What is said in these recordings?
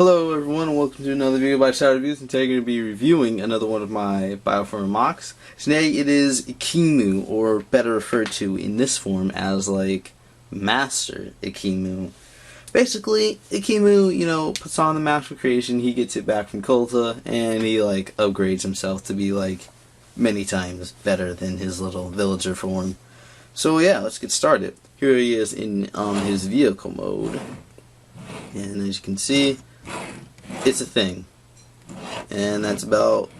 Hello everyone and welcome to another video by Shadow Reviews, and today I'm going to be reviewing another one of my Bioformer mocks. Today it is Ekimu, or better referred to in this form as like Master Ekimu. Basically, Ekimu, puts on the master creation, he gets it back from Kolta, and he like upgrades himself to be like many times better than his little villager form. So yeah, let's get started. Here he is in his vehicle mode, and as you can see, it's a thing. And that's about,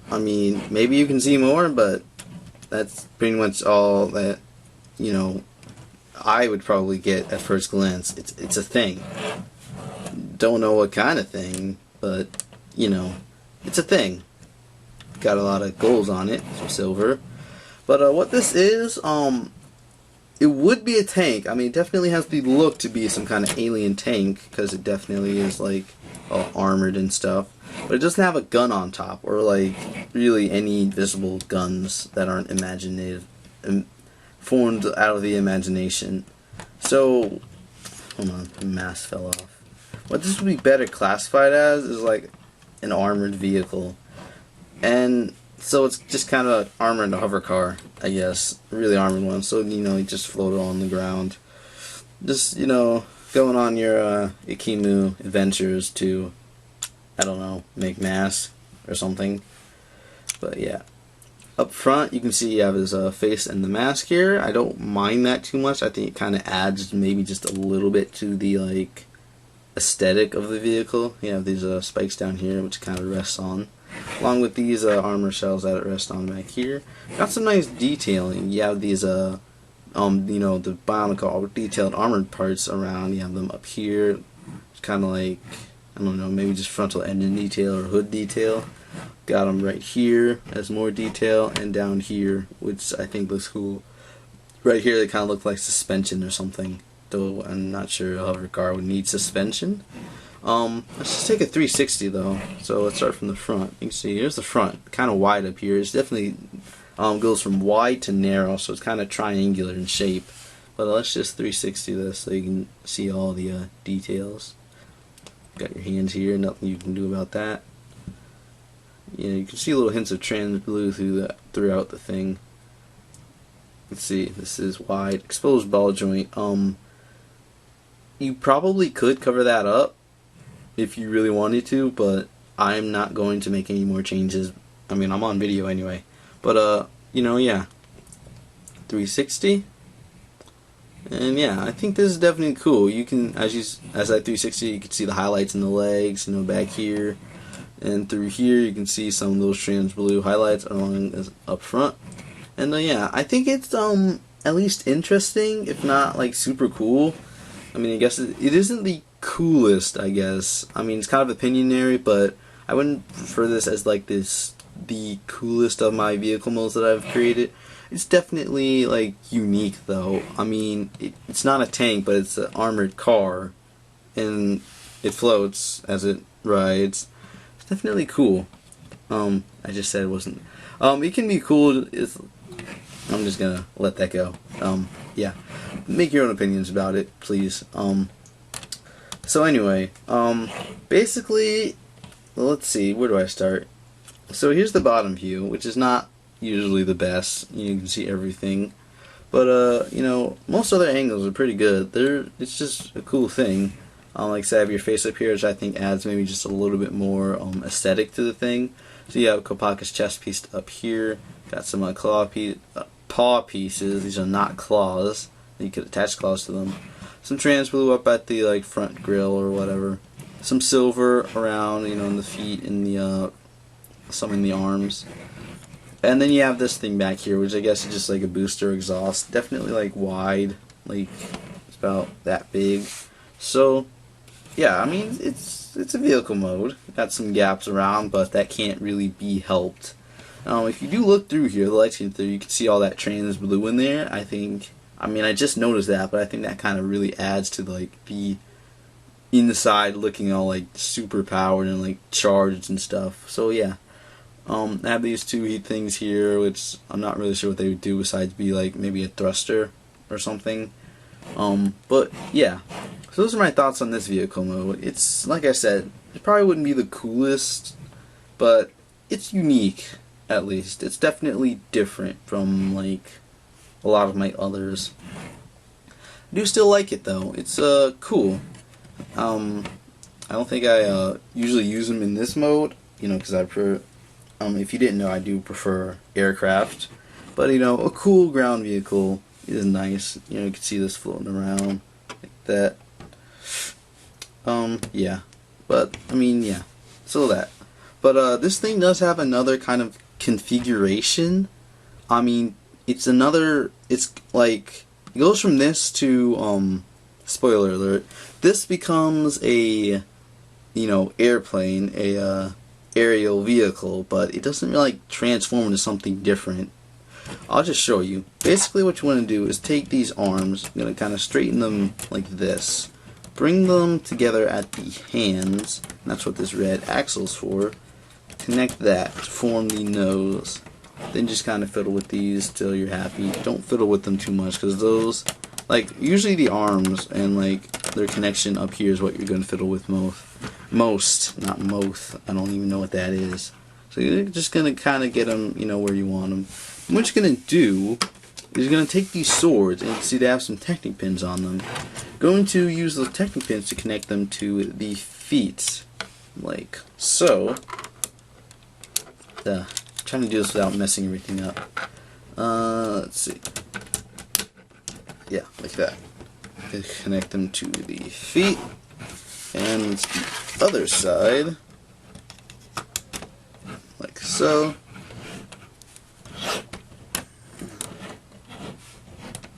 maybe you can see more, but that's pretty much all that, I would probably get at first glance. It's a thing. Don't know what kind of thing, but, it's a thing. Got a lot of goals on it, some silver. But what this is, it would be a tank. It definitely has the look to be some kind of alien tank, because it definitely is like all armored and stuff. But it doesn't have a gun on top, or like really any visible guns that aren't imaginative and formed out of the imagination. So, hold on, the mask fell off. What this would be better classified as is like an armored vehicle. And so it's just kind of an armored hover car, I guess. A really armored one. So, you just float on the ground. Just, going on your Ekimu adventures to, I don't know, make masks or something. But yeah. Up front, you can see you have his face and the mask here. I don't mind that too much. I think it kind of adds maybe just a little bit to the, like, aesthetic of the vehicle. You have these spikes down here, which kind of rests on, along with these armor shells that it rests on back here. Got some nice detailing. You have these, the bionicle detailed armored parts around. You have them up here. It's kind of like, I don't know, maybe just frontal engine detail or hood detail. Got them right here as more detail, and down here, which I think looks cool. Right here, they kind of look like suspension or something, though I'm not sure a hover car would need suspension. Let's just take a 360 though. So let's start from the front. You can see here's the front, kind of wide up here. It's definitely goes from wide to narrow, so it's kind of triangular in shape. But let's just 360 this so you can see all the details. Got your hands here, nothing you can do about that. You can see little hints of trans blue throughout the thing. Let's see, this is wide, exposed ball joint. You probably could cover that up if you really wanted to, but I'm not going to make any more changes. I'm on video anyway. But, yeah. 360. And yeah, I think this is definitely cool. You can, as I 360, you can see the highlights in the legs, back here. And through here, you can see some of those trans blue highlights along up front. And yeah, I think it's, at least interesting, if not, like, super cool. I guess it isn't the coolest, I guess. It's kind of opinionary, but I wouldn't prefer this as like the coolest of my vehicle modes that I've created. It's definitely like unique though. It's not a tank, but it's an armored car, and it floats as it rides. It's definitely cool. I just said it wasn't. It can be cool. I'm just gonna let that go. Yeah. Make your own opinions about it, please. So anyway, basically, let's see, where do I start? So here's the bottom view, which is not usually the best. You can see everything. But, most other angles are pretty good. It's just a cool thing. Like I said, I have your face up here, which I think adds maybe just a little bit more aesthetic to the thing. So you have Kopaka's chest piece up here. Got some paw pieces. These are not claws. You could attach claws to them. Some trans blue up at the like front grill or whatever. Some silver around, in the feet and the some in the arms. And then you have this thing back here, which I guess is just like a booster exhaust. Definitely like wide, like it's about that big. So yeah, it's a vehicle mode. Got some gaps around, but that can't really be helped. If you do look through here, the lights get through, you can see all that trans blue in there. I just noticed that, but I think that kind of really adds to like the inside looking all like super powered and like charged and stuff. So yeah, I have these two heat things here, which I'm not really sure what they would do besides be like maybe a thruster or something. But yeah, So those are my thoughts on this vehicle mode. It's, like I said, it probably wouldn't be the coolest, but it's unique, at least. It's definitely different from, like, a lot of my others. I do still like it, though. It's, cool. I don't think I, usually use them in this mode, you know, because I prefer, if you didn't know, I do prefer aircraft. But, you know, a cool ground vehicle is nice. You know, you can see this floating around like that. Yeah. But, I mean, yeah. So that. But, this thing does have another kind of configuration. I mean, it's like, it goes from this to, spoiler alert, this becomes a, you know, airplane, a, aerial vehicle, but it doesn't really, like, transform into something different. I'll just show you. Basically what you want to do is take these arms, I'm going to kind of straighten them like this. Bring them together at the hands, and that's what this red axle's for. Connect that to form the nose. Then just kind of fiddle with these till you're happy. Don't fiddle with them too much, because those, like, usually the arms and, like, their connection up here is what you're going to fiddle with most, not moth. I don't even know what that is. So you're just going to kind of get them, you know, where you want them. And what you're going to do is you're going to take these swords, and you can see they have some technic pins on them. Going to use those technic pins to connect them to the feet, like so. Trying to do this without messing everything up. Let's see. Yeah, like that. Connect them to the feet, and the other side, like so.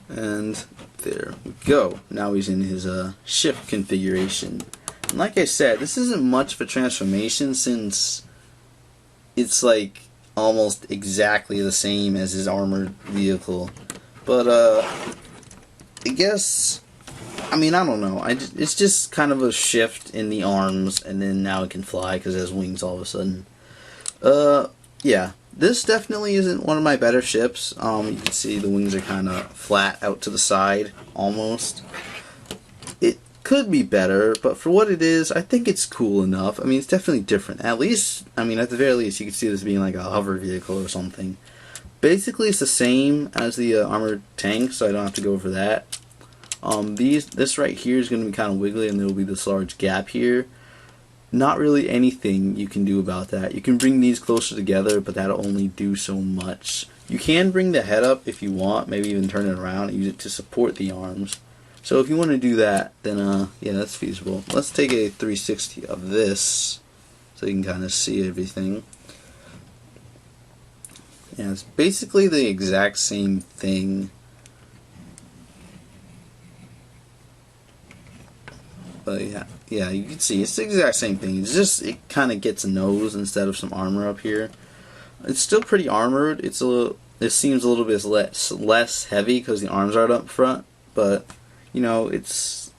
And there we go. Now he's in his shift configuration. And like I said, this isn't much of a transformation since it's like almost exactly the same as his armored vehicle. But I guess, I mean, I don't know. It's just kind of a shift in the arms, and then now it can fly because it has wings all of a sudden. Yeah. This definitely isn't one of my better ships. You can see the wings are kind of flat out to the side, almost. It could be better, but for what it is, I think it's cool enough. I mean, it's definitely different. At least, I mean, at the very least, you can see this being like a hover vehicle or something. Basically, it's the same as the armored tank, so I don't have to go over that. This right here is going to be kind of wiggly, and there will be this large gap here. Not really anything you can do about that. You can bring these closer together, but that'll only do so much. You can bring the head up if you want, maybe even turn it around and use it to support the arms. So if you want to do that, then yeah, that's feasible. Let's take a 360 of this so you can kind of see everything. Yeah, it's basically the exact same thing. But yeah, you can see it's the exact same thing. It's just it kind of gets a nose instead of some armor up here. It's still pretty armored. It seems a little bit less heavy because the arms aren't up front. But you know, it's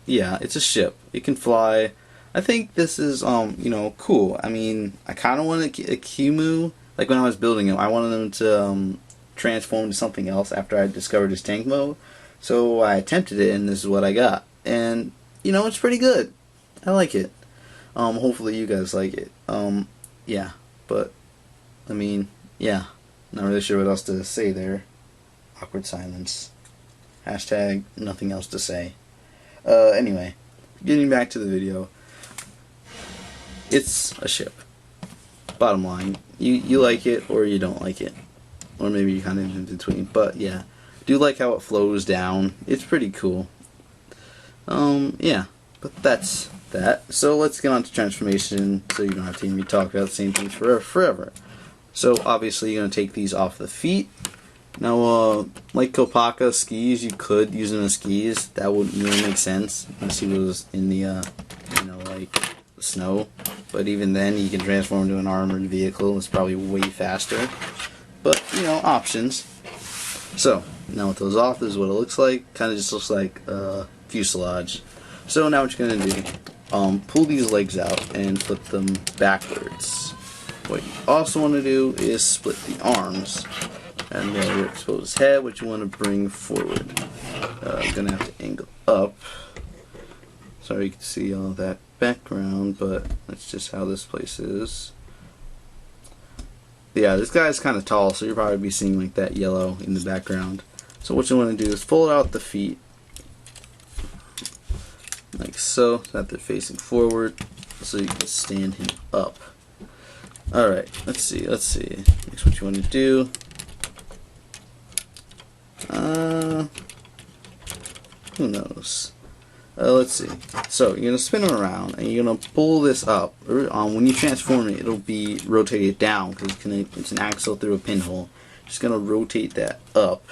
a ship. It can fly. I think this is you know, cool. I mean, I kind of wanted Ekimu, like when I was building him, I wanted him to transform to something else after I discovered his tank mode. So I attempted it, and this is what I got. And you know, it's pretty good. I like it. Hopefully you guys like it. Yeah, but I mean, yeah, not really sure what else to say there. Awkward silence. Hashtag nothing else to say. Anyway, getting back to the video. It's a ship. Bottom line, you like it or you don't like it, or maybe you're kind of in between. But yeah, do like how it flows down. It's pretty cool. Yeah, but that's that. So let's get on to transformation, so you don't have to hear me talk about the same things forever. So obviously you're going to take these off the feet. Now, like Kopaka skis, you could use them as skis. That wouldn't really make sense unless he was in the, you know, like the snow. But even then, you can transform into an armored vehicle. It's probably way faster. But, you know, options. So, now with those off, this is what it looks like. Kind of just looks like fuselage. So now what you're going to do, pull these legs out and flip them backwards. What you also want to do is split the arms. And then your exposed head, which you want to bring forward. You're going to have to angle up. Sorry you can see all that background, but that's just how this place is. Yeah, this guy's kind of tall, so you'll probably be seeing like that yellow in the background. So what you want to do is fold out the feet like so that they're facing forward, so you can stand him up. Alright, let's see. Next, what you want to do, who knows? Let's see. So you're going to spin him around, and you're going to pull this up. When you transform it, it'll be rotated down, because it's an axle through a pinhole. Just going to rotate that up,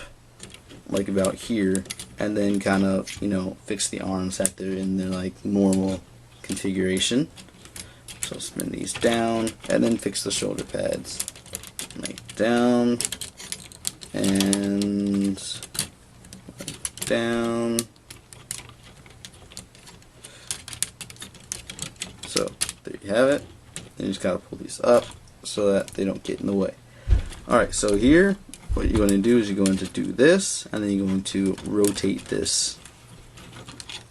like about here, and then kind of, you know, fix the arms that they're in their like normal configuration. So spin these down, and then fix the shoulder pads. Like down, and like down. So there you have it. And you just gotta pull these up so that they don't get in the way. Alright, so here what you're going to do is you're going to do this, and then you're going to rotate this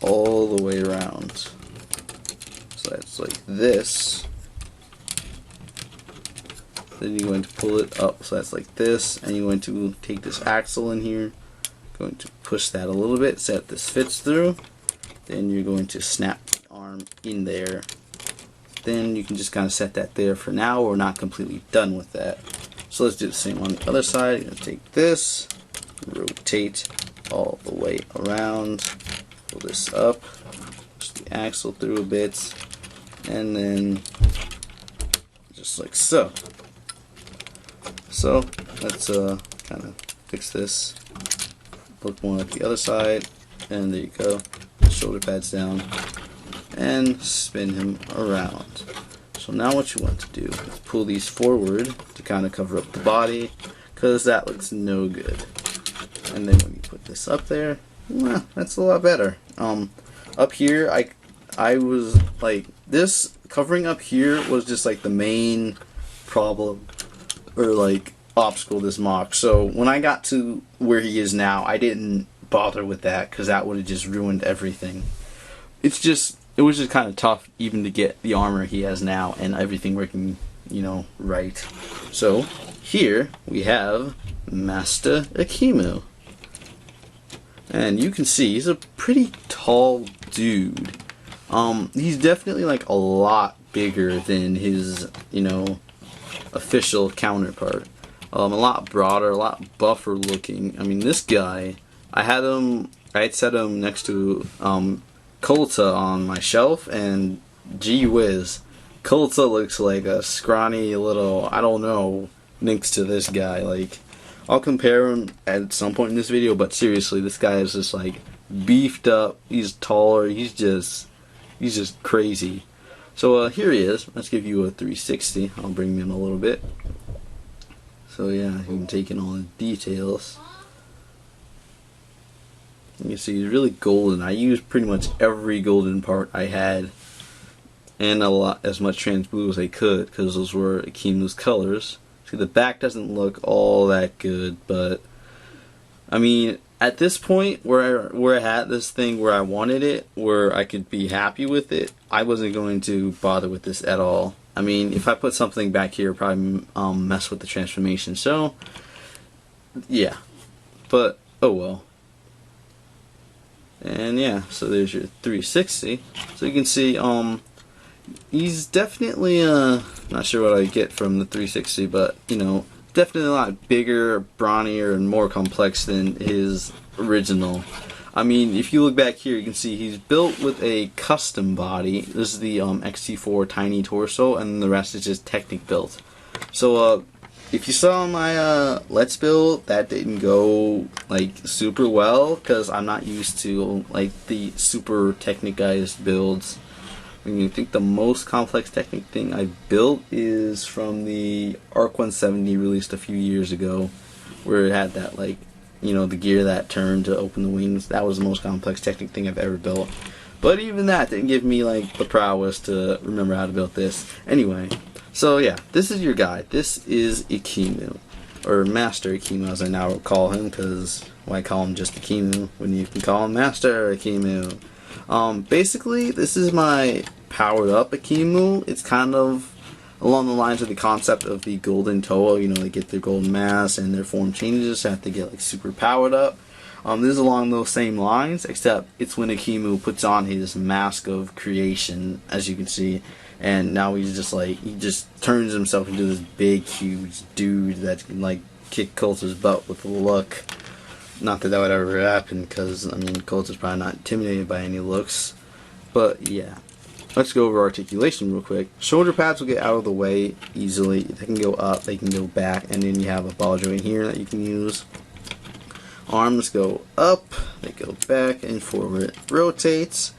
all the way around. So that's like this. Then you're going to pull it up, so that's like this, and you're going to take this axle in here, going to push that a little bit so that this fits through. Then you're going to snap the arm in there. Then you can just kind of set that there for now. We're not completely done with that. So let's do the same on the other side. You're going to take this, rotate all the way around, pull this up, push the axle through a bit, and then just like so. So let's kind of fix this. Look more like the other side, and there you go. Shoulder pads down, and spin him around. So now what you want to do is pull these forward to kind of cover up the body, because that looks no good. And then when you put this up there, well, that's a lot better. Up here, I was like, this covering up here was just like the main problem, or like obstacle this mock. So when I got to where he is now, I didn't bother with that, because that would have just ruined everything. It was just kind of tough even to get the armor he has now and everything working, you know, right. So here we have Master Ekimu. And you can see he's a pretty tall dude. He's definitely like a lot bigger than his, you know, official counterpart. A lot broader, a lot buffer looking. I mean, this guy, I had set him next to Colta on my shelf, and gee whiz, Colta looks like a scrawny little, I don't know, next to this guy. Like, I'll compare him at some point in this video, but seriously, this guy is just like beefed up. He's taller. He's just crazy. So here he is. Let's give you a 360. I'll bring him in a little bit. So yeah, you can take in all the details. You can see he's really golden. I used pretty much every golden part I had, and as much trans blue as I could, because those were Ekimu's colors. See, the back doesn't look all that good, but I mean, at this point where I had this thing where I wanted it, where I could be happy with it, I wasn't going to bother with this at all. I mean, if I put something back here, it'd probably mess with the transformation. So yeah, but oh well. And yeah, so there's your 360. So you can see, he's definitely, not sure what I get from the 360, but, you know, definitely a lot bigger, brawnier, and more complex than his original. I mean, if you look back here, you can see he's built with a custom body. This is the XT4 tiny torso, and the rest is just Technic built. So, if you saw my Let's Build, that didn't go like super well, because I'm not used to like the super Technic-ized builds. I mean, I think the most complex Technic thing I built is from the ARC 170 released a few years ago, where it had that, like, you know, the gear that turned to open the wings. That was the most complex Technic thing I've ever built. But even that didn't give me like the prowess to remember how to build this. Anyway. So yeah, this is your guy. This is Ekimu, or Master Ekimu as I now call him, because why call him just Ekimu when you can call him Master Ekimu? Basically, this is my powered up Ekimu. It's kind of along the lines of the concept of the golden Toho. You know, they get their golden mass and their form changes, so have to get like super powered up. This is along those same lines, except it's when Ekimu puts on his mask of creation, as you can see, and now he's just like, he just turns himself into this big, huge dude that can like kick Coulter's butt with a look. Not that that would ever happen, because, I mean, Coulter's probably not intimidated by any looks. But, yeah. Let's go over articulation real quick. Shoulder pads will get out of the way easily. They can go up, they can go back, and then you have a ball joint here that you can use. Arms go up, they go back and forward. Rotates,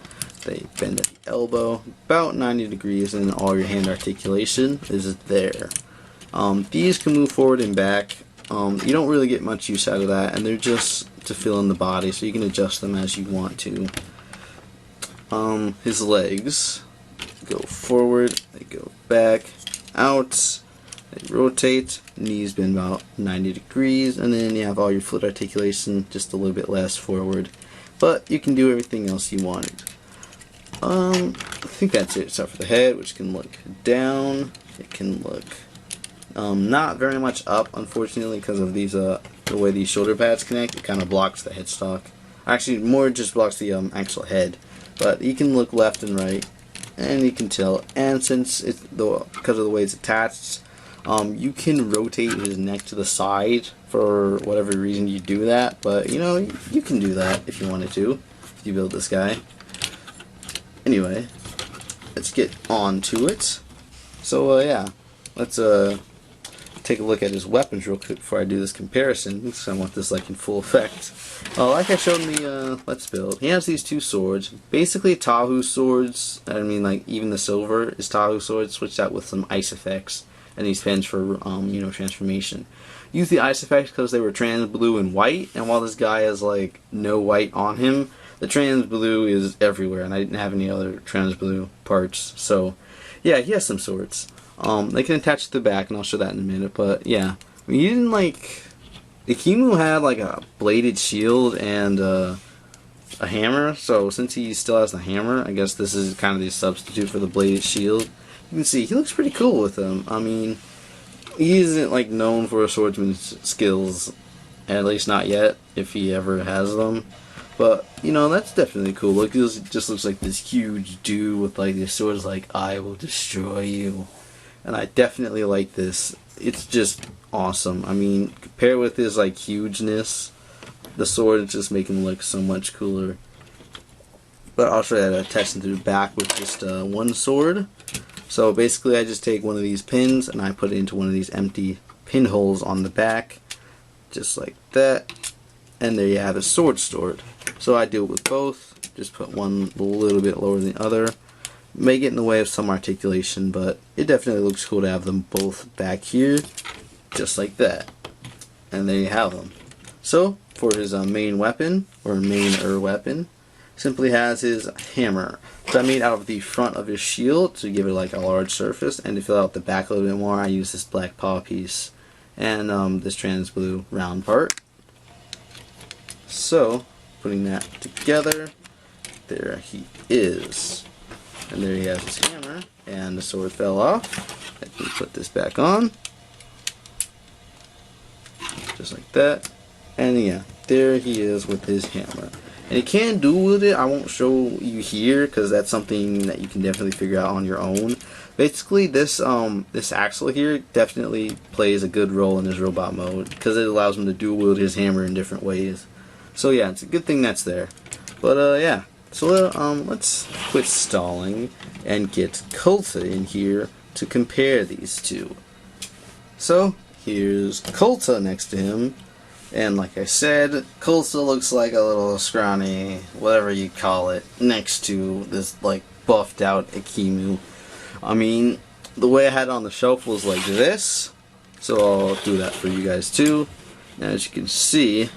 they bend at the elbow, about 90 degrees, and all your hand articulation is there. These can move forward and back. You don't really get much use out of that, and they're just to fill in the body, so you can adjust them as you want to. His legs go forward, they go back, out, they rotate, knees bend about 90 degrees, and then you have all your foot articulation just a little bit less forward. But you can do everything else you wanted. I think that's it, except for the head, which can look down, it can look not very much up, unfortunately, because of these the way these shoulder pads connect. It kind of blocks the headstock. Actually, more just blocks the actual head. But you can look left and right, and you can tilt. And since it's because of the way it's attached, you can rotate his neck to the side for whatever reason you do that. But you know, you can do that if you wanted to, if you build this guy. Anyway, let's get on to it. So yeah, let's take a look at his weapons real quick before I do this comparison, because I want this like in full effect. Like I showed in the Let's Build, he has these two swords, basically Tahu swords. I mean, like even the silver is Tahu swords, switched out with some ice effects, and these pins for you know, transformation. Use the ice effects because they were trans blue and white, and while this guy has like no white on him, the trans blue is everywhere, and I didn't have any other trans blue parts. So yeah, he has some swords. They can attach to the back, and I'll show that in a minute, but yeah. I mean, you didn't like... Ekimu had like a bladed shield and a hammer, so since he still has the hammer, I guess this is kind of the substitute for the bladed shield. You can see, he looks pretty cool with them. I mean, he isn't like known for his swordsman's skills, at least not yet, if he ever has them. But, you know, that's definitely cool. Look, he just looks like this huge dude with like this sword, like, I will destroy you. And I definitely like this. It's just awesome. I mean, compared with his like hugeness, the sword is just making him look so much cooler. But I'll show you how to attach them to the back with just one sword. So basically I just take one of these pins and I put it into one of these empty pinholes on the back. Just like that. And there you have his sword stored. So I do it with both. Just put one a little bit lower than the other. May get in the way of some articulation, but it definitely looks cool to have them both back here, just like that. And there you have them. So, for his main weapon, or main weapon, simply has his hammer. So I made out of the front of his shield to give it like a large surface, and to fill out the back a little bit more, I use this black paw piece and this trans blue round part. So, putting that together, there he is. And there he has his hammer, and the sword fell off. Let me put this back on. Just like that. And yeah, there he is with his hammer. And you can dual wield it. I won't show you here, because that's something that you can definitely figure out on your own. Basically, this this axle here definitely plays a good role in his robot mode, because it allows him to dual wield his hammer in different ways. So yeah, it's a good thing that's there. But yeah. So let's quit stalling and get Coulter in here to compare these two. So here's Coulter next to him, and like I said, Coulter looks like a little scrawny, whatever you call it, next to this like buffed out Ekimu. I mean, the way I had it on the shelf was like this, so I'll do that for you guys too. And as you can see,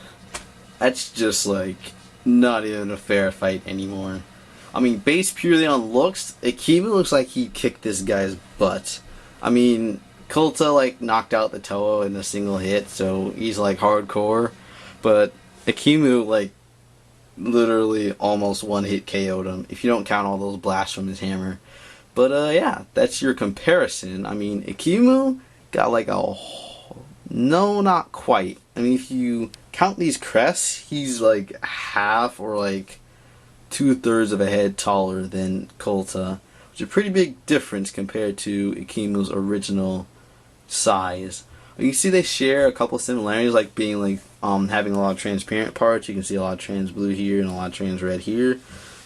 that's just like not even a fair fight anymore. I mean, based purely on looks, Ekimu looks like he kicked this guy's butt. I mean, Coulter like knocked out the Toho in a single hit, so he's like hardcore. But Ekimu, like, literally almost one-hit KO'd him, if you don't count all those blasts from his hammer. But yeah, that's your comparison. I mean, Ekimu got like a... No, not quite. I mean, if you count these crests, he's like half or like 2/3 of a head taller than Colta, which is a pretty big difference compared to Ekimu's original size. You see they share a couple similarities, like being like having a lot of transparent parts. You can see a lot of trans blue here and a lot of trans red here.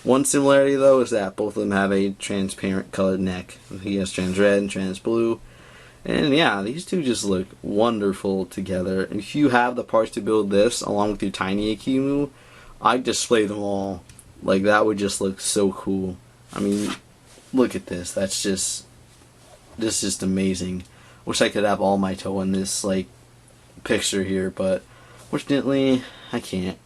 One similarity though is that both of them have a transparent colored neck. He has trans red and trans blue. And yeah, these two just look wonderful together. If you have the parts to build this along with your tiny Ekimu, I'd display them all. Like, that would just look so cool. I mean, look at this. This is just amazing. Wish I could have all my toe in this like picture here, but fortunately I can't.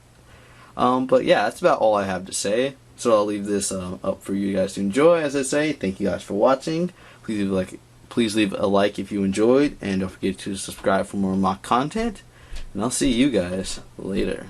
But yeah, that's about all I have to say. So I'll leave this up for you guys to enjoy. As I say, thank you guys for watching. Please leave a like if you enjoyed, and don't forget to subscribe for more mock content. And I'll see you guys later.